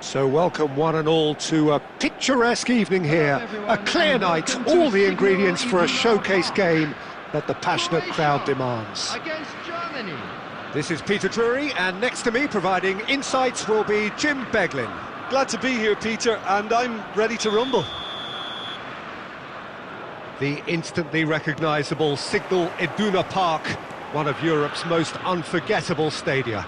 So welcome one and all to a picturesque evening here, a clear night, all the ingredients for a showcase game that the passionate crowd demands. Against Germany. This is Peter Drury, and next to me providing insights will be Jim Beglin. Glad to be here, Peter, and I'm ready to rumble. The instantly recognisable Signal Iduna Park, one of Europe's most unforgettable stadia.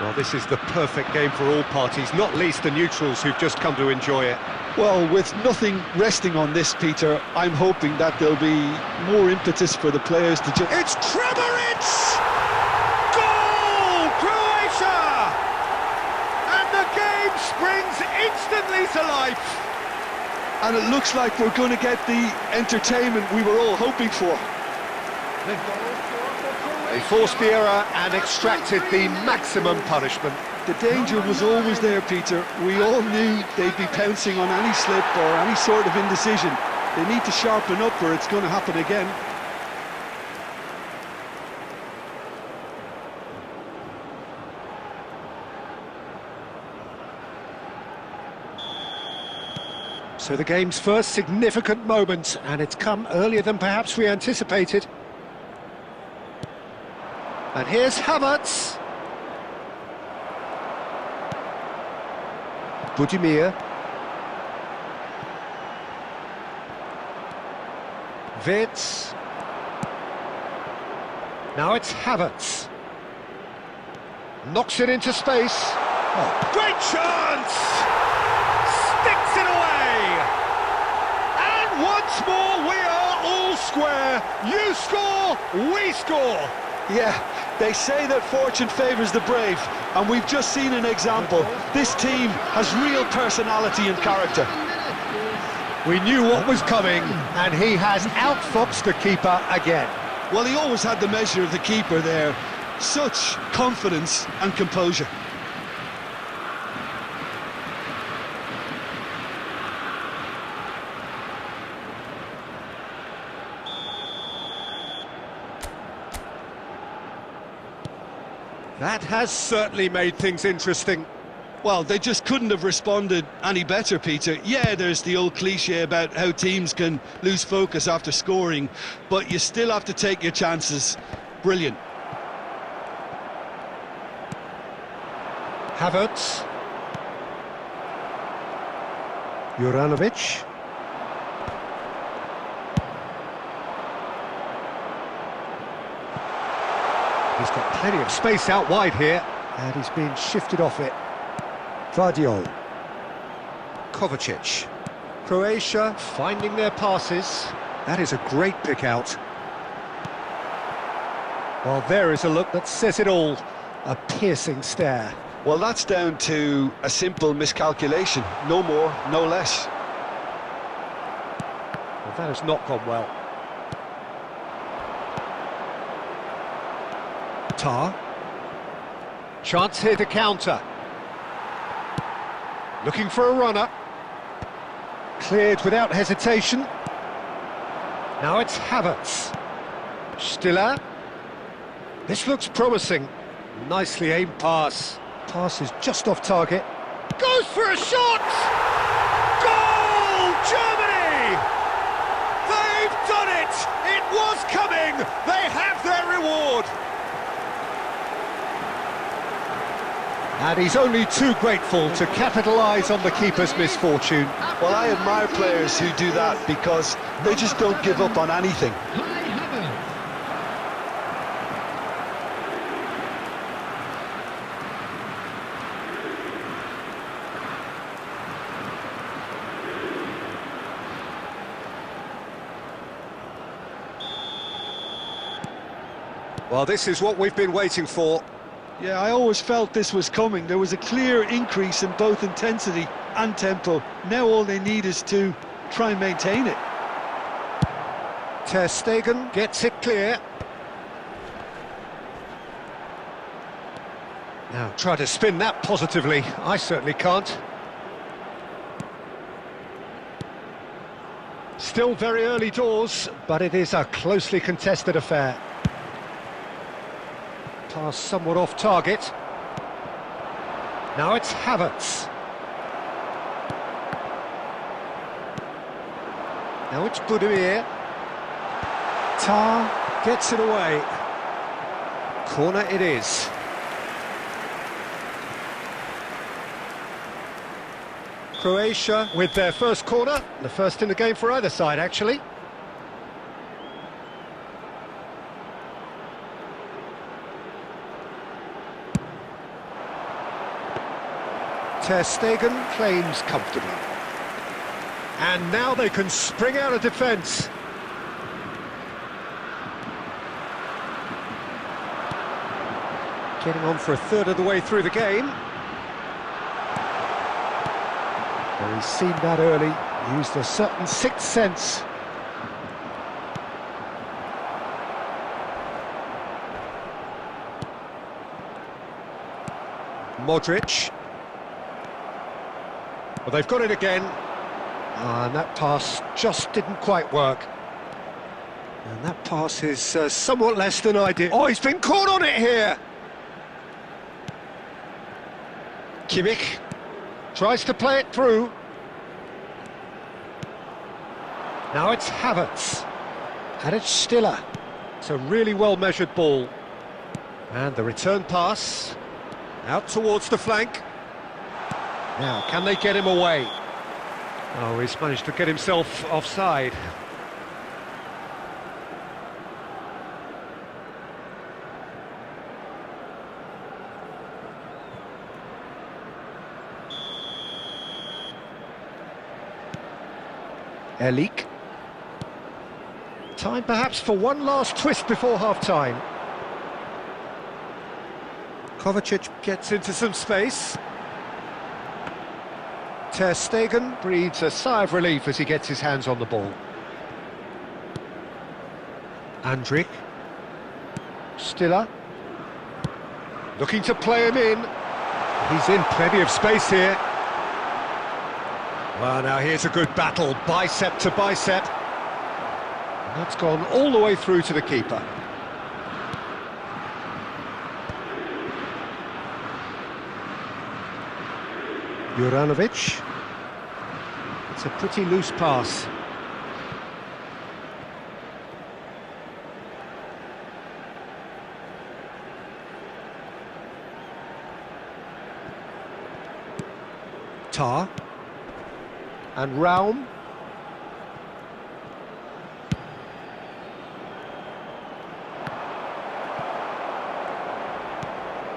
Well, this is the perfect game for all parties, not least the neutrals who've just come to enjoy it. Well, with nothing resting on this, Peter, I'm hoping that there'll be more impetus for the players to just... It's Kramaric! Goal! Croatia! And the game springs instantly to life. And it looks like we're going to get the entertainment we were all hoping for. They forced the error and extracted the maximum punishment. The danger was always there, Peter. We all knew they'd be pouncing on any slip or any sort of indecision. They need to sharpen up or it's going to happen again. So the game's first significant moment, and it's come earlier than perhaps we anticipated. And here's Havertz. Budimir. Wirtz. Now it's Havertz. Knocks it into space. Oh, great chance! Sticks it away! And once more we are all square. You score, we score. Yeah, they say that fortune favours the brave, and we've just seen an example. This team has real personality and character. We knew what was coming, and he has outfoxed the keeper again. Well, he always had the measure of the keeper there. Such confidence and composure. That has certainly made things interesting. Well, they just couldn't have responded any better, Peter. Yeah, there's the old cliche about how teams can lose focus after scoring, but you still have to take your chances. Brilliant. Havertz. Juranovic. He's got plenty of space out wide here, and he's been shifted off it. Vardiol. Kovacic. Croatia finding their passes. That is a great pick out. Well, there is a look that says it all. A piercing stare. Well, that's down to a simple miscalculation. No more, no less. Well, that has not gone well. Tar. Chance here to counter. Looking for a runner. Cleared without hesitation. Now it's Havertz. Stiller. This looks promising. Nicely aimed pass. Pass is just off target. Goes for a shot! Goal! Germany! They've done it! It was coming! They have their reward! And he's only too grateful to capitalise on the keeper's misfortune. Well, I admire players who do that because they just don't give up on anything. Well, this is what we've been waiting for. Yeah, I always felt this was coming. There was a clear increase in both intensity and tempo. Now all they need is to try and maintain it. Ter Stegen gets it clear. Now try to spin that positively. I certainly can't. Still very early doors, but it is a closely contested affair. Pass somewhat off target. Now it's Havertz. Now it's Budimir. Tar gets it away. Corner it is. Croatia with their first corner, the first in the game for either side, actually. Ter Stegen claims comfortably. And now they can spring out of defence. Getting on for a third of the way through the game. Well, he's seen that early, used a certain sixth sense. Modric. Well, they've got it again. And that pass just didn't quite work. And that pass is somewhat less than ideal. Oh, he's been caught on it here! Kimmich tries to play it through. Now it's Havertz. And it's Stiller. It's a really well-measured ball. And the return pass. Out towards the flank. Now, can they get him away? Oh, he's managed to get himself offside. Elik. Time perhaps for one last twist before half-time. Kovacic gets into some space. Ter Stegen breathes a sigh of relief as he gets his hands on the ball. Andrik. Stiller. Looking to play him in. He's in plenty of space here. Well, now here's a good battle, bicep to bicep. And that's gone all the way through to the keeper. Juranovic. It's a pretty loose pass. Tar. And Raum.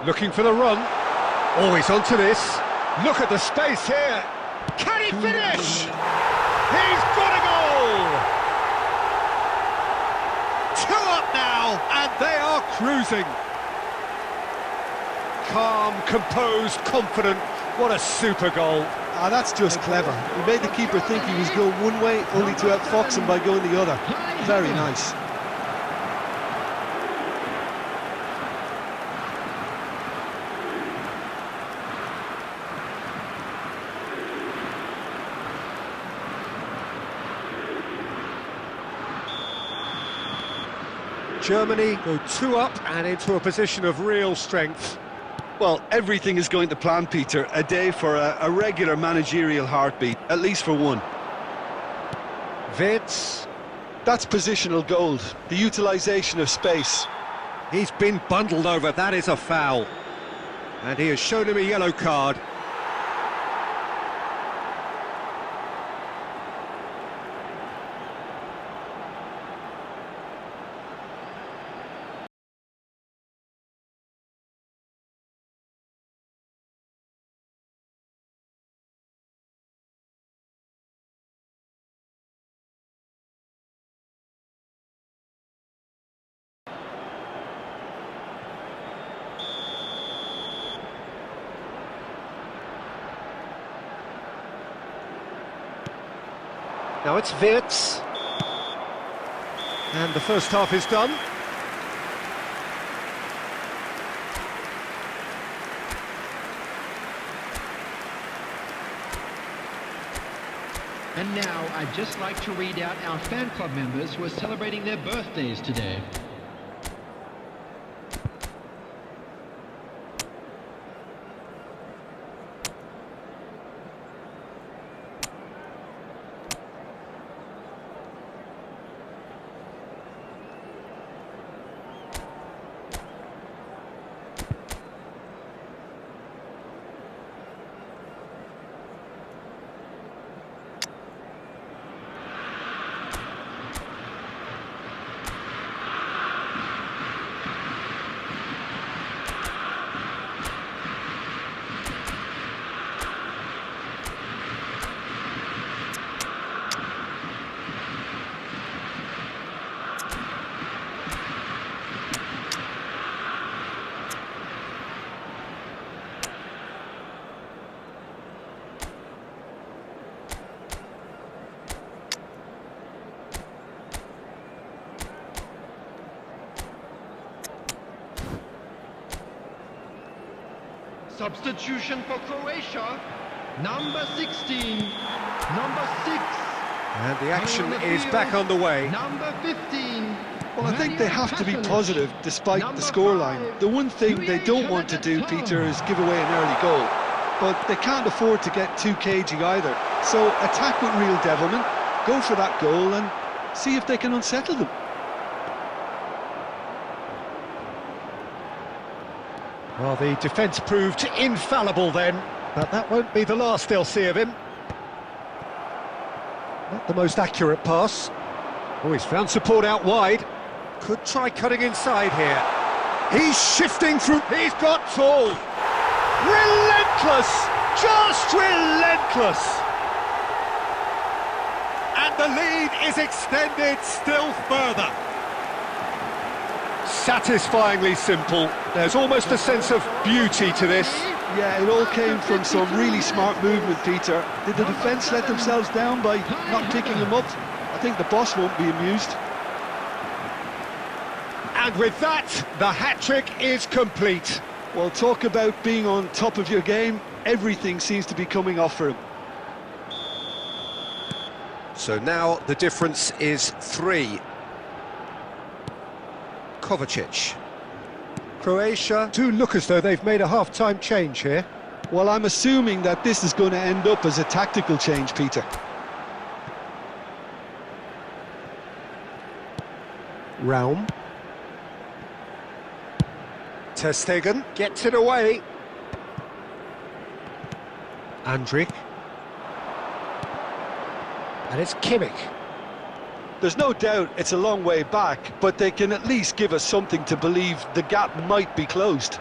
Looking for the run. Always onto this. Look at the space here. Can he finish? He's got a goal! 2 up now, and they are cruising. Calm, composed, confident. What a super goal. Ah, that's just clever. He made the keeper think he was going one way, only to outfox him by going the other. Very nice. Germany go 2 up and into a position of real strength. Well, everything is going to plan, Peter. A day for a regular managerial heartbeat, at least for one. Wirtz. That's positional gold, the utilisation of space. He's been bundled over, that is a foul. And he has shown him a yellow card. Now it's Wirtz. And the first half is done. And now I'd just like to read out our fan club members who are celebrating their birthdays today. Substitution for Croatia. Number 16. Number 6. And the action Coming on the is field, back underway. Number 15. Well, I think they have to be positive despite the scoreline. The one thing they don't want to do, Peter, is give away an early goal. But they can't afford to get too cagey either. So attack with real devilment, go for that goal and see if they can unsettle them. Well, the defence proved infallible then, but that won't be the last they'll see of him. Not the most accurate pass. Oh, he's found support out wide. Could try cutting inside here. He's shifting through. He's got tall. Relentless! Just relentless! And the lead is extended still further. Satisfyingly simple. There's almost a sense of beauty to this. Yeah, it all came from some really smart movement, Peter. Did the defence let themselves down by not picking him up? I think the boss won't be amused. And with that, the hat-trick is complete. Well, talk about being on top of your game. Everything seems to be coming off for him. So now the difference is 3. Kovacic. Croatia do look as though they've made a half-time change here. Well, I'm assuming that this is going to end up as a tactical change, Peter. Raum. Ter Stegen gets it away. Andrik. And it's Kimmich. There's no doubt it's a long way back, but they can at least give us something to believe the gap might be closed.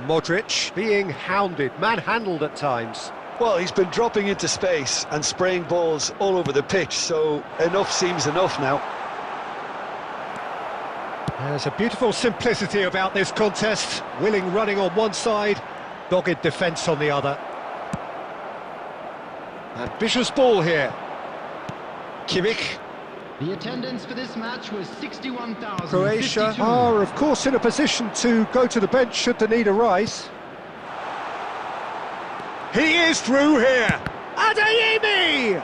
Modric being hounded, manhandled at times. Well, he's been dropping into space and spraying balls all over the pitch, so enough seems enough now. There's a beautiful simplicity about this contest. Willing running on one side, dogged defence on the other. Ambitious ball here. Kimmich. The attendance for this match was 61,052. Croatia are, of course, in a position to go to the bench should the need arise. He is through here. Adeyemi!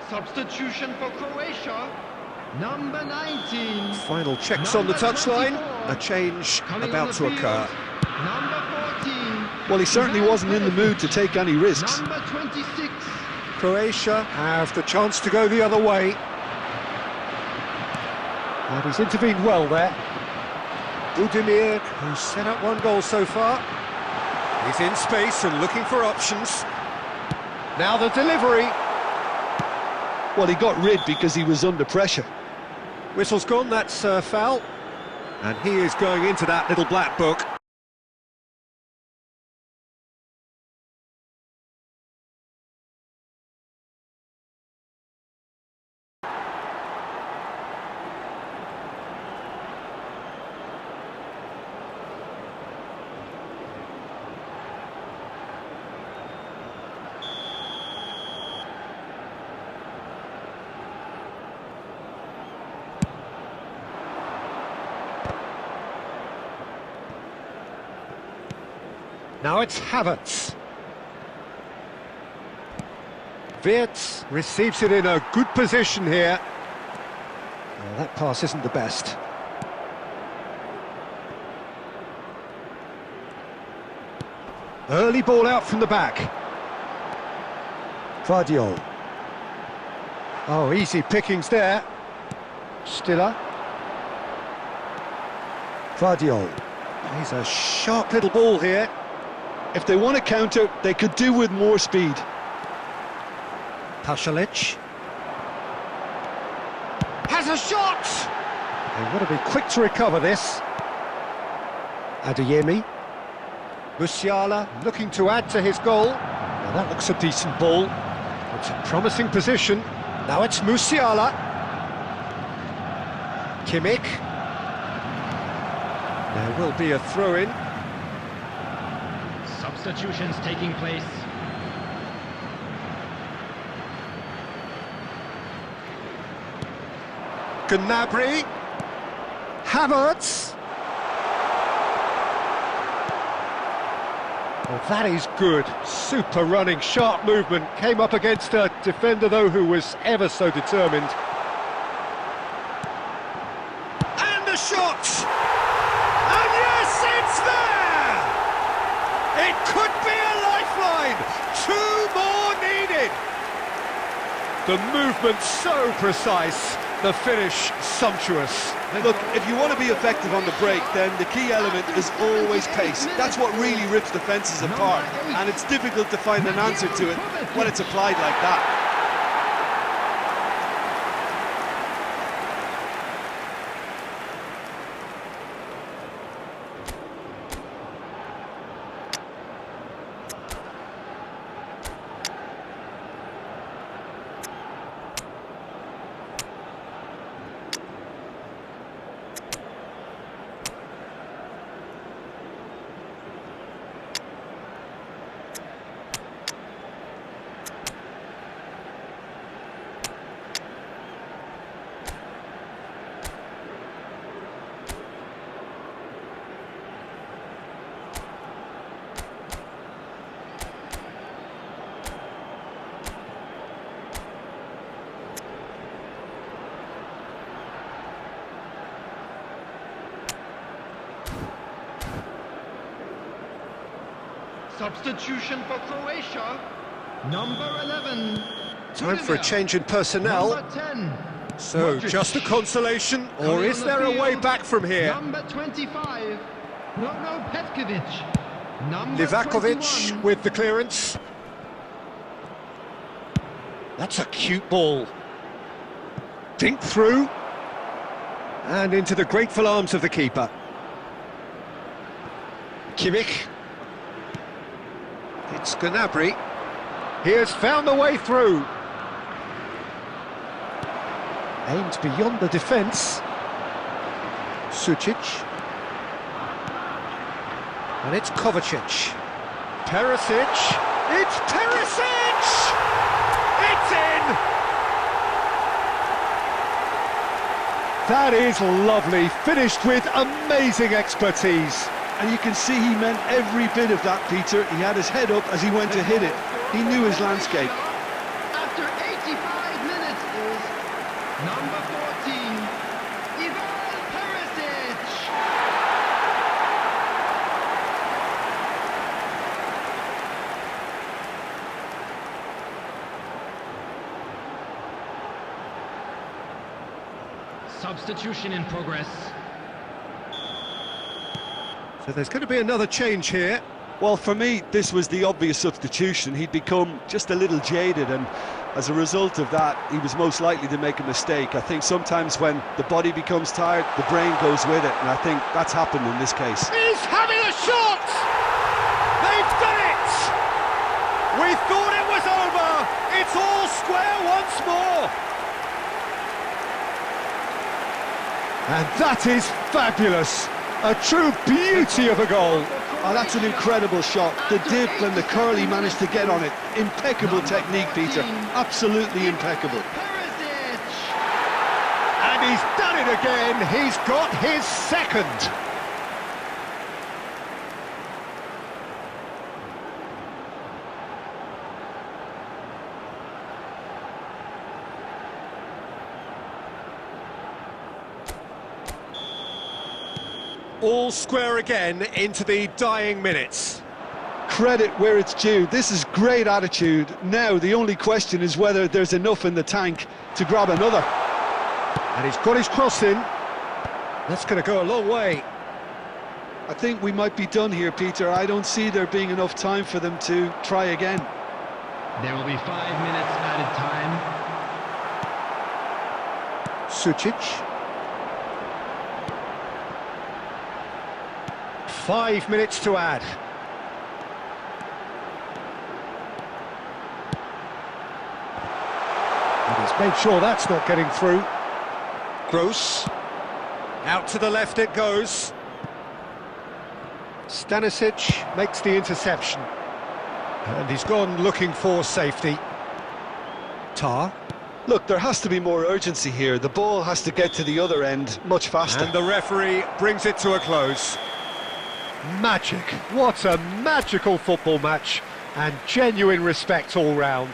Substitution for Croatia. Number 19. Final checks on the touchline. A change about to occur. Number 14. Well, he certainly wasn't in the mood to take any risks. Number 26. Croatia have the chance to go the other way. And he's intervened well there. Budimir, who's set up one goal so far. He's in space and looking for options. Now the delivery. Well, he got rid because he was under pressure. Whistle's gone, that's a foul. And he is going into that little black book. Now it's Havertz. Wirtz receives it in a good position here. Well, that pass isn't the best. Early ball out from the back. Vardiol. Oh, easy pickings there. Stiller. Vardiol. He's a sharp little ball here. If they want to counter, they could do with more speed. Pasalic. Has a shot! They want to be quick to recover this. Adeyemi. Musiala looking to add to his goal. Now that looks a decent ball. It's a promising position. Now it's Musiala. Kimmich. There will be a throw-in. Substitutions taking place. Gnabry. Havertz. Well, that is good. Super running, sharp movement. Came up against a defender, though, who was ever so determined. And a shot! And yes, it's there! It could be a lifeline! 2 more needed! The movement so precise, the finish sumptuous. Look, if you want to be effective on the break, then the key element is always pace. That's what really rips defences apart, and it's difficult to find an answer to it when it's applied like that. Substitution for Croatia. Number 11. Time for a change in personnel. Number 10. So, Modric. just a consolation, or Coming is on there the a way field, back from here? Number 25. No, Petkovic. Number Livakovic 21. with the clearance. That's a cute ball. Dink through. And into the grateful arms of the keeper. Kimmich. It's Gnabry. He has found the way through. Aimed beyond the defence. Sucic. And it's Kovacic. Perisic. It's Perisic! It's in! That is lovely. Finished with amazing expertise. And you can see he meant every bit of that, Peter. He had his head up as he went to hit it. He knew his landscape. After 85 minutes is number 14, Ivan Perisic. Substitution in progress. So there's going to be another change here. Well, for me, this was the obvious substitution. He'd become just a little jaded, and as a result of that, he was most likely to make a mistake. I think sometimes when the body becomes tired, the brain goes with it, and I think that's happened in this case. He's having a shot! They've done it! We thought it was over! It's all square once more! And that is fabulous! A true beauty of a goal. Oh, that's an incredible shot. The dip and the curl he managed to get on it. Impeccable technique, Peter. Absolutely impeccable. And he's done it again. He's got his second. All square again into the dying minutes. credit where it's due. This is great attitude. Now the only question is whether there's enough in the tank to grab another. And he's got his cross in. That's going to go a long way. I think we might be done here, Peter. I don't see there being enough time for them to try again. There will be 5 minutes added time. Sucic. 5 minutes to add. And he's made sure that's not getting through. Gross. Out to the left it goes. Stanisic makes the interception. And he's gone looking for safety. Tar. Look, there has to be more urgency here. The ball has to get to the other end much faster. And the referee brings it to a close. Magic. What a magical football match. And genuine respect all round.